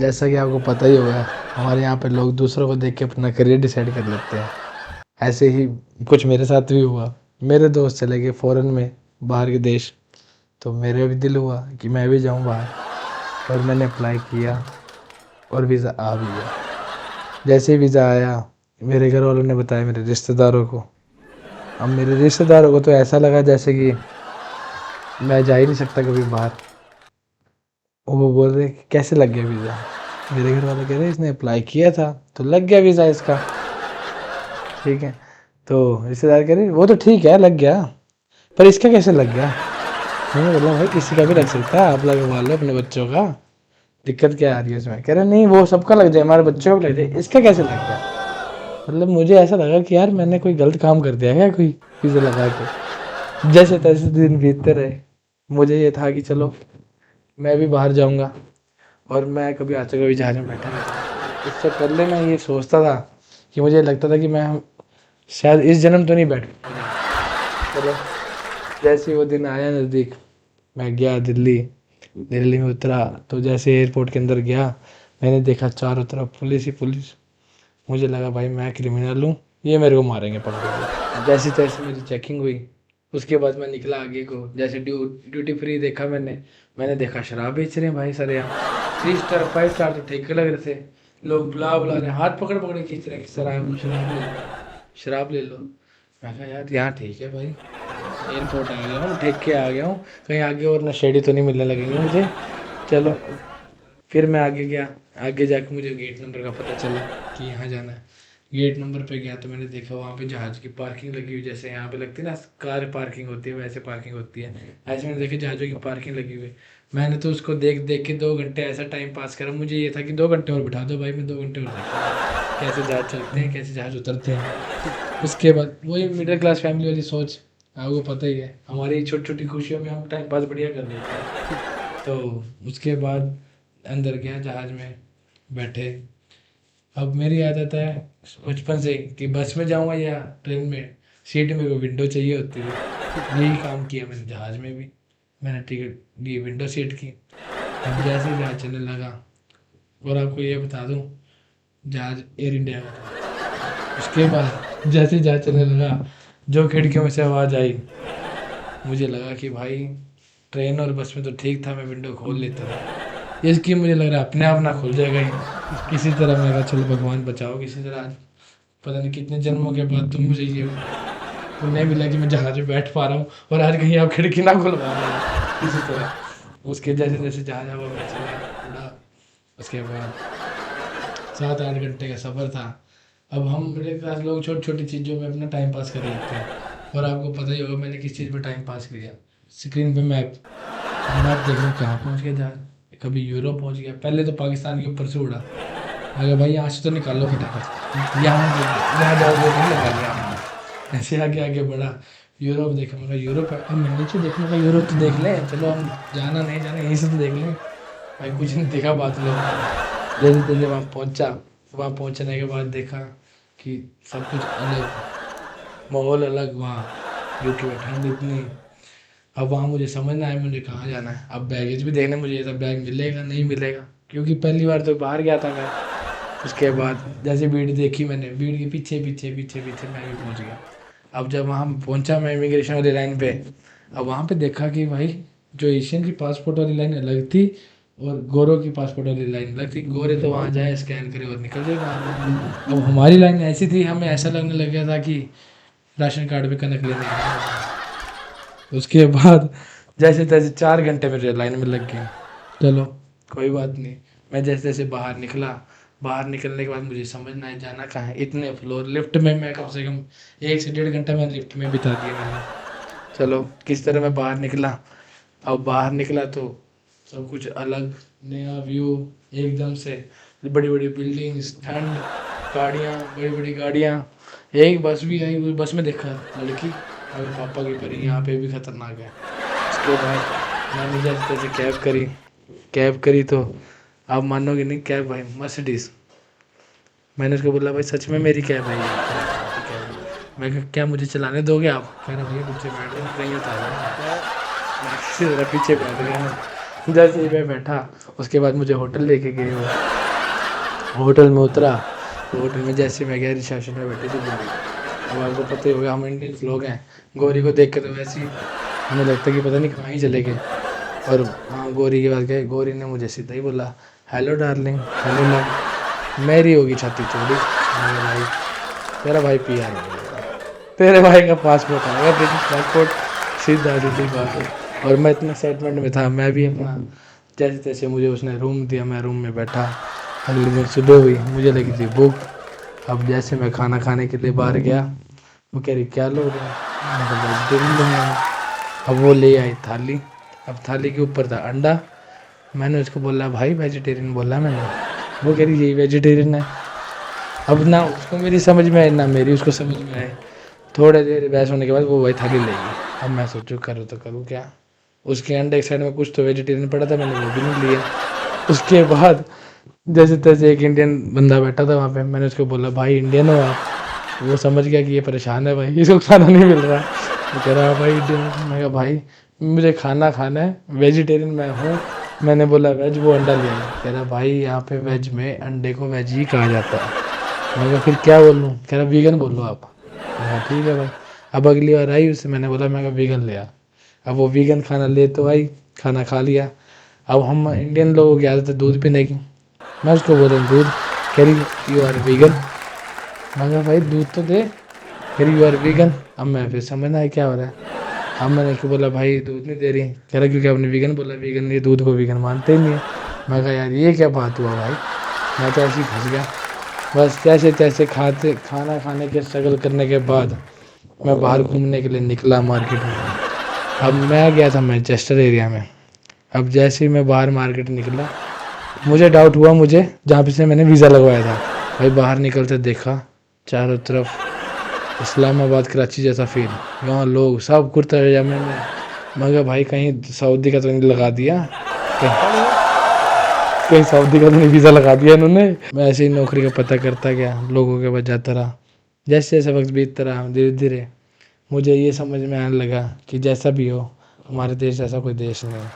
जैसा कि आपको पता ही होगा, हमारे यहाँ पे लोग दूसरों को देख के अपना करियर डिसाइड कर लेते हैं। ऐसे ही कुछ मेरे साथ भी हुआ। मेरे दोस्त चले गए फ़ॉरेन में, बाहर के देश। तो मेरा भी दिल हुआ कि मैं भी जाऊँ बाहर, और मैंने अप्लाई किया और वीज़ा आ भी गया। जैसे ही वीज़ा आया, मेरे घर वालों ने बताया मेरे रिश्तेदारों को। अब मेरे रिश्तेदारों को तो ऐसा लगा जैसे कि मैं जा ही नहीं सकता कभी बाहर। वो बोल रहे कि कैसे लग गया वीज़ा। मेरे घर वाले कह रहे इसने अप्लाई किया था तो लग गया वीज़ा इसका। ठीक है, तो रिश्तेदार कह रहे वो तो ठीक है लग गया, पर इसका कैसे लग गया। मैंने बोला भाई किसी का भी लग सकता है, आप लगवा लो अपने बच्चों का, दिक्कत क्या आ रही है उसमें। कह रहे नहीं वो सबका लग जाए, हमारे बच्चों का भी लग जाए, इसका कैसे लग गया। मतलब मुझे ऐसा लगा कि यार मैंने कोई गलत काम कर दिया क्या, कोई वीज़ा लगा के। जैसे तैसे दिन बीतते रहे। मुझे ये था कि चलो मैं भी बाहर जाऊंगा, और मैं कभी आज तक कभी जहाज में बैठा नहीं था। इससे पहले मैं ये सोचता था कि मुझे लगता था कि मैं शायद इस जन्म तो नहीं बैठ पाऊंगा। चलो जैसे ही वो दिन आया नज़दीक, मैं गया दिल्ली। दिल्ली में उतरा तो जैसे एयरपोर्ट के अंदर गया, मैंने देखा चारों तरफ पुलिस ही पुलिस। मुझे लगा भाई मैं क्रिमिनल हूँ, ये मेरे को मारेंगे पकड़ के। जैसे तैसे मेरी चेकिंग हुई। उसके बाद मैं निकला आगे को, जैसे ड्यूटी फ्री देखा मैंने देखा शराब बेच रहे हैं भाई सारे यहाँ। 3 स्टार 5 स्टार तो ठेके लग रहे थे। लोग बुला रहे, हाथ पकड़ पकड़ के खींच रहे हैं कि शराब शराब ले लो, शराब ले लो। मैं कहा यार यहाँ ठीक है भाई, एयरपोर्ट आ गया हूँ, ठेके आ गया हूँ, कहीं आगे और नशेड़ी तो नहीं मिलने लगेंगे मुझे। चलो फिर मैं आगे गया। आगे जाके मुझे गेट नंबर का पता चला कि यहाँ जाना है। गेट नंबर पे गया तो मैंने देखा वहाँ पे जहाज़ की पार्किंग लगी हुई, जैसे यहाँ पे लगती है ना कार पार्किंग होती है वैसे पार्किंग होती है। ऐसे मैंने देखी जहाज़ों की पार्किंग लगी हुई। मैंने तो उसको देख देख के 2 घंटे ऐसा टाइम पास करा। मुझे ये था कि 2 घंटे और बिठा दो भाई, मैं 2 घंटे और देखूँ कैसे जहाज़ चलते हैं, कैसे जहाज़ उतरते हैं। उसके बाद वही मिडिल क्लास फैमिली वाली सोच, आपको पता ही है, हमारी छोटी छोटी खुशियों में हम टाइम पास बढ़िया कर लेते हैं। तो उसके बाद अंदर गया जहाज़ में, बैठे। अब मेरी आदत है बचपन से कि बस में जाऊँगा या ट्रेन में, सीट में को विंडो चाहिए होती है। यही काम किया मैंने जहाज़ में भी। मैंने टिकट ली विंडो सीट की। अब जैसे ही जहाज़ चलने लगा, और आपको ये बता दूँ जहाज़ एयर इंडिया का था। उसके बाद जैसे ही जहाज़ चलने लगा, जो खिड़कियों में से आवाज़ आई, मुझे लगा कि भाई ट्रेन और बस में तो ठीक था, मैं विंडो खोल लेता था। इसकी मुझे लग रहा है अपने आप ना खुल जाएगा ही किसी तरह। मैं कहा चलो भगवान बचाओ किसी तरह। आज पता नहीं कितने जन्मों के बाद तुम मुझे ये पुण्य मिला कि मैं जहाज में बैठ पा रहा हूँ, और आज कहीं आप खिड़की ना खुलवा रहे हो किसी तरह। उसके जैसे जैसे जहाज हवा में चला उड़ा। उसके बाद 7-8 घंटे का सफ़र था। अब हम मिडिल क्लास लोग छोटी छोटी चीज़ों में अपना टाइम पास कर लेते हैं। और आपको पता ही होगा मैंने किस चीज़ में टाइम पास किया। स्क्रीन पे मैप, मैप देख रहा हूँ कहाँ पहुँच गया जहाज। कभी यूरोप पहुँच गया, पहले तो पाकिस्तान के ऊपर से उड़ा। अगर भाई यहाँ से तो निकालो फटाफट, यहाँ जाओगे नहीं निकाल लिया। ऐसे आगे आगे बढ़ा, यूरोप देखा, मैं यूरोप है, अब मैं नीचे देखने का, यूरोप तो देख लें, चलो हम जाना नहीं जाना यहीं से तो देख लें। भाई कुछ नहीं दिखा बात लो। जैसे तैसे वहाँ पहुँचा। वहाँ पहुँचने के बाद देखा कि सब कुछ अलग, माहौल अलग वहाँ। यूके में ठंड इतनी। अब वहाँ मुझे समझ ना आया मुझे कहाँ जाना है। अब बैगेज भी देखने मुझे ये था बैग मिलेगा नहीं मिलेगा, क्योंकि पहली बार तो बाहर गया था मैं। उसके बाद जैसे भीड़ देखी मैंने, भीड़ के पीछे पीछे पीछे पीछे मैं भी पहुँच गया। अब जब वहाँ पहुँचा मैं इमिग्रेशन वाली लाइन पे, अब वहाँ पे देखा कि भाई जो एशियन की पासपोर्ट वाली लाइन अलग थी और गोरों की पासपोर्ट वाली लाइन अलग थी। गोरे तो वहाँ जाए स्कैन करे और निकल जाए वहाँ। अब हमारी लाइन ऐसी थी, हमें ऐसा लगने लग गया था कि राशन कार्ड पे कनक लेने आए हैं। उसके बाद जैसे तैसे 4 घंटे मेरे लाइन में लग गए। चलो कोई बात नहीं, मैं जैसे जैसे बाहर निकला। बाहर निकलने के बाद मुझे समझ ना आया जाना कहाँ है। इतने फ्लोर लिफ्ट में मैं कम से कम 1 से 1.5 घंटा मैंने लिफ्ट में बिता दिया मैंने। चलो किस तरह मैं बाहर निकला। अब बाहर निकला तो सब कुछ अलग, नया व्यू एकदम से। बड़ी बड़ी बिल्डिंग्स, ठंड, गाड़ियाँ, बड़ी बड़ी गाड़ियाँ। एक बस भी आई, उस बस में देखा लड़की, अगर पापा की परी, यहाँ पे भी खतरनाक है। उसके बाद मैंने जैसे तैसे कैब करी तो आप मानोगे नहीं, कैब भाई मर्सिडीज़। मैंने उसको बोला भाई सच में मेरी कैब है ये? आपकी कैब है। मैं कहा क्या मुझे चलाने दोगे आप? कह रहा भैया पीछे बैठ गया, कहीं उतार मैं किसी तरह पीछे बैठ गया। जैसे ही मैं बैठा, उसके बाद मुझे होटल लेके गए वो। होटल में उतरा तो होटल में जैसे मैं गया रिसेप्शन में बैठी थी गोरी। अब आपको पता ही होगा हम इंडियंस लोग हैं, गोरी को देख के तो वैसे ही हमें लगता है कि पता नहीं कहाँ ही चले गए। और हाँ, गोरी की बात गए, गोरी ने मुझे सीधा ही बोला हेलो डार्लिंग, हेलो लव। मेरी होगी छाती चौड़ी। मैंने कहा, भाई तेरा भाई पीआर हो गया, तेरे भाई का पासपोर्ट आ गया, ब्रिटिश पासपोर्ट, सीधा सीधी बात है। और मैं इतना एक्साइटमेंट में था, मैं भी अपना जैसे तैसे मुझे उसने रूम दिया, मैं रूम में बैठा। अगले दिन सुबह हुई, मुझे लगी थी भूख। अब जैसे मैं खाना खाने के लिए बाहर गया, वो कह रही क्या लोगे, मैंने कहा वेजिटेरियन लूँगा। अब वो ले आई थाली, अब थाली के ऊपर था अंडा। मैंने उसको बोला भाई वेजिटेरियन बोला मैंने, वो कह रही यही वेजिटेरियन है। अब ना उसको मेरी समझ में आई ना मेरी उसको समझ में आई। थोड़ी देर बहस होने के बाद वो वही थाली ले गई। अब मैं सोचूं करूँ तो करूँ क्या, उसके अंडे एक साइड में कुछ तो वेजिटेरियन पड़ा था, मैंने वो भी नहीं लिया। उसके बाद जैसे तैसे एक इंडियन बंदा बैठा था वहाँ पे, मैंने उसको बोला भाई इंडियन हो आप, वो समझ गया कि ये परेशान है भाई, इसको खाना नहीं मिल रहा। वो कह रहा भाई इंडियन। मैं कहा भाई मुझे खाना खाना है, वेजिटेरियन मैं हूँ। मैंने बोला वेज, वो अंडा ले आया। कह रहा भाई यहाँ पे वेज में अंडे को वेज ही कहा जाता है। मैं कहा फिर क्या बोलूँ, कह रहा वीगन बोलो आप। मैं कहा ठीक है भाई। अब अगली बार आई उससे मैंने बोला, मैं कहा वीगन ले आ। अब वो वीगन खाना ले तो आई, खाना खा लिया। अब हम इंडियन लोगों की आदत है दूध पीने की, मैं उसको बोल रहा दूध, कह रही यू आर वीगन। मैं कहा भाई दूध तो दे, कह रही यू आर वीगन। अब मैं फिर समझना है क्या हो रहा है। अब मैंने उसको बोला भाई दूध नहीं दे रही, कह रहा क्योंकि आपने वीगन बोला, वीगन ये दूध को वीगन मानते ही नहीं है। मैं कहा यार ये क्या बात हुआ भाई, मैं तो ऐसे ही फंस गया। बस जैसे तैसे खाना खाने के स्ट्रगल करने के बाद मैं बाहर घूमने के लिए निकला मार्केट में। अब मैं गया था मैनचेस्टर एरिया में। अब जैसे ही मैं बाहर मार्केट निकला, मुझे डाउट हुआ, मुझे जहाँ पे से मैंने वीज़ा लगवाया था। भाई बाहर निकलते देखा चारों तरफ इस्लामाबाद कराची जैसा फील, यहाँ लोग सब कुर्ता पजामे में। मगर भाई कहीं सऊदी का तो नहीं लगा दिया, कहीं सऊदी का तो नहीं वीज़ा लगा दिया इन्होंने। मैं ऐसे ही नौकरी का पता करता गया, लोगों के पास जाता रहा। जैसे जैसे वक्त बीतता रहा धीरे धीरे मुझे ये समझ में आने लगा कि जैसा भी हो हमारे देश जैसा कोई देश नहीं है।